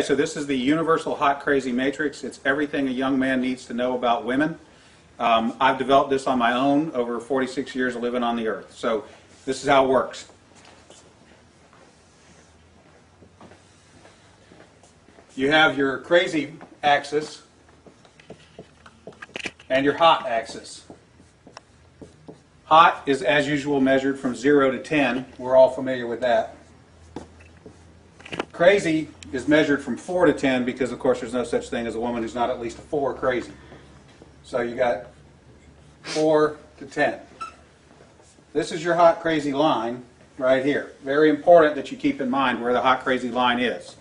so this is the Universal Hot Crazy Matrix. It's everything a young man needs to know about women. I've developed this on my own over 46 years of living on the earth. So this is how it works. You have your crazy axis and your hot axis. Hot is, as usual, measured from 0 to 10. We're all familiar with that. Crazy is measured from 4 to 10 because, of course, there's no such thing as a woman who's not at least a 4 crazy. So you got 4 to 10. This is your hot crazy line right here. Very important that you keep in mind where the hot crazy line is.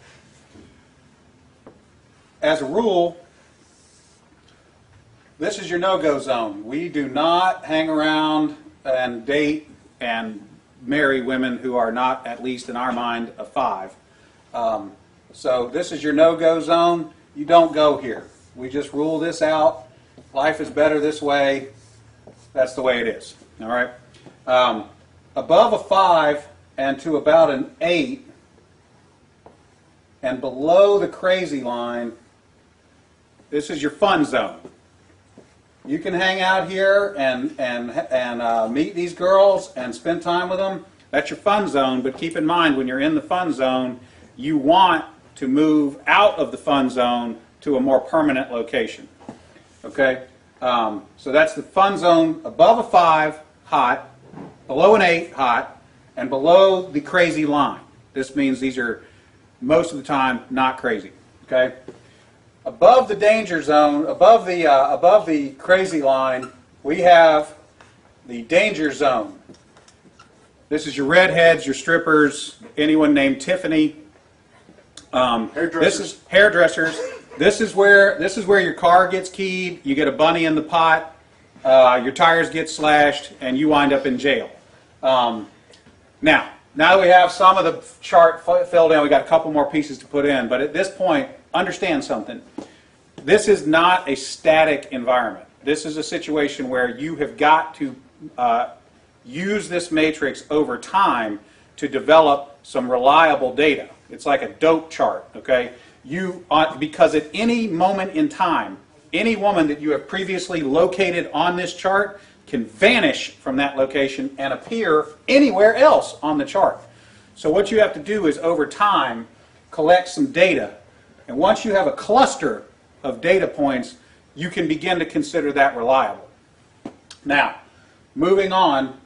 As a rule, this is your no-go zone. We do not hang around and date and marry women who are not, at least in our mind, a 5. So this is your no-go zone. You don't go here. We just rule this out. Life is better this way. That's the way it is. All right. Above a 5 and to about an 8, and below the crazy line, this is your fun zone. You can hang out here and meet these girls and spend time with them. That's your fun zone, but keep in mind when you're in the fun zone, you want to move out of the fun zone to a more permanent location. Okay? So that's the fun zone above a 5, hot, below an 8, hot, and below the crazy line. This means these are most of the time not crazy. Okay? Above the danger zone, above the crazy line, we have the danger zone. This is your redheads, your strippers, anyone named Tiffany. This is hairdressers. This is where your car gets keyed. You get a bunny in the pot. Your tires get slashed, and you wind up in jail. Now that we have some of the chart filled in, we got a couple more pieces to put in. But at this point, understand something. This is not a static environment. This is a situation where you have got to use this matrix over time to develop some reliable data. It's like a dope chart, okay? Because at any moment in time, any woman that you have previously located on this chart can vanish from that location and appear anywhere else on the chart. So what you have to do is, over time, collect some data. And once you have a cluster of data points, you can begin to consider that reliable. Now, moving on,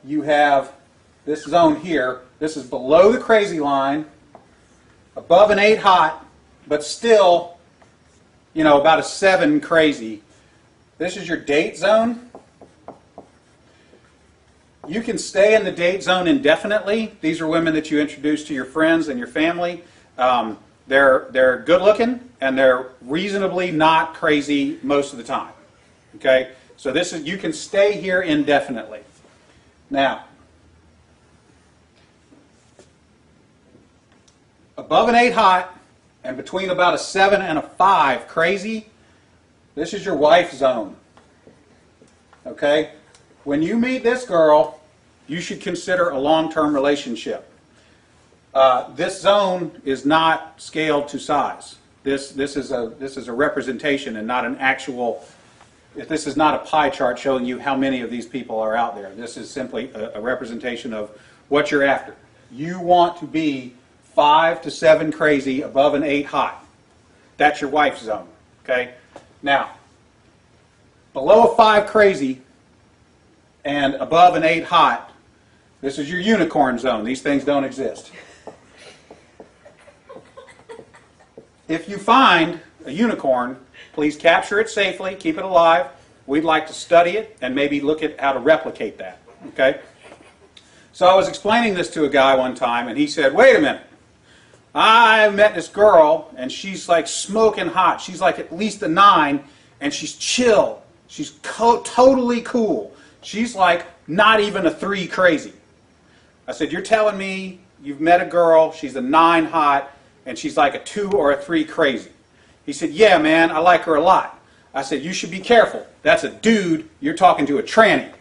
you have this zone here. This is below the crazy line, above an 8 hot, but still, about a 7 crazy. This is your date zone. You can stay in the date zone indefinitely. These are women that you introduce to your friends and your family. They're good looking and they're reasonably not crazy most of the time. Okay? So you can stay here indefinitely. Now, above an 8 hot and between about a 7 and a 5 crazy, this is your wife zone. Okay? When you meet this girl, you should consider a long-term relationship. This zone is not scaled to size. This is a representation and not an actual. This is not a pie chart showing you how many of these people are out there. This is simply a representation of what you're after. You want to be 5 to 7 crazy above an 8 hot. That's your wife zone. Okay. Now, below a 5 crazy and above an 8 hot, this is your unicorn zone. These things don't exist. If you find a unicorn, please capture it safely, keep it alive. We'd like to study it and maybe look at how to replicate that. Okay? So I was explaining this to a guy one time, and he said, wait a minute. I met this girl, and she's like smoking hot. She's like at least a 9, and she's chill. She's totally cool. She's like not even a 3 crazy. I said, you're telling me you've met a girl, she's a 9 hot, and she's like a 2 or a 3 crazy. He said, yeah, man, I like her a lot. I said, you should be careful. That's a dude. You're talking to a tranny.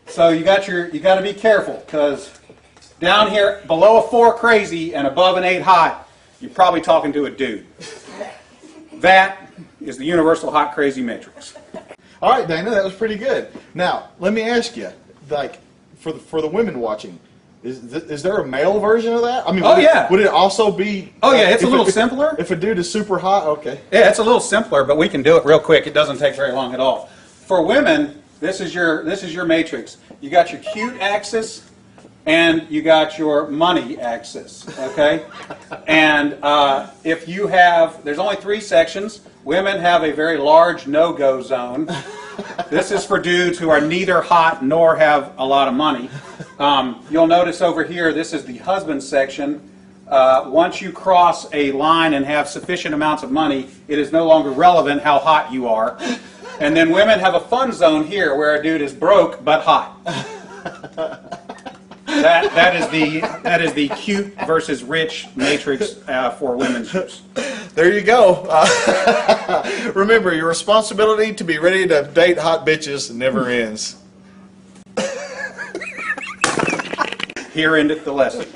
So you got to be careful, because Down here, below a 4 crazy and above an 8 hot, you're probably talking to a dude. That is the universal hot crazy matrix. All right, Dana, that was pretty good. Now, let me ask you, like, for the women watching, is there a male version of that? I mean, would it also be? Oh yeah, it's a little simpler. If a dude is super hot, okay. Yeah, it's a little simpler, but we can do it real quick. It doesn't take very long at all. For women, this is your matrix. You got your cute axis, and you got your money axis. Okay, and if you have, there's only 3 sections. Women have a very large no-go zone. This is for dudes who are neither hot nor have a lot of money. You'll notice over here, this is the husband section. Once you cross a line and have sufficient amounts of money, it is no longer relevant how hot you are. And then women have a fun zone here where a dude is broke but hot. That is the cute versus rich matrix for women's use. There you go. Remember, your responsibility to be ready to date hot bitches never ends. Here endeth the lesson.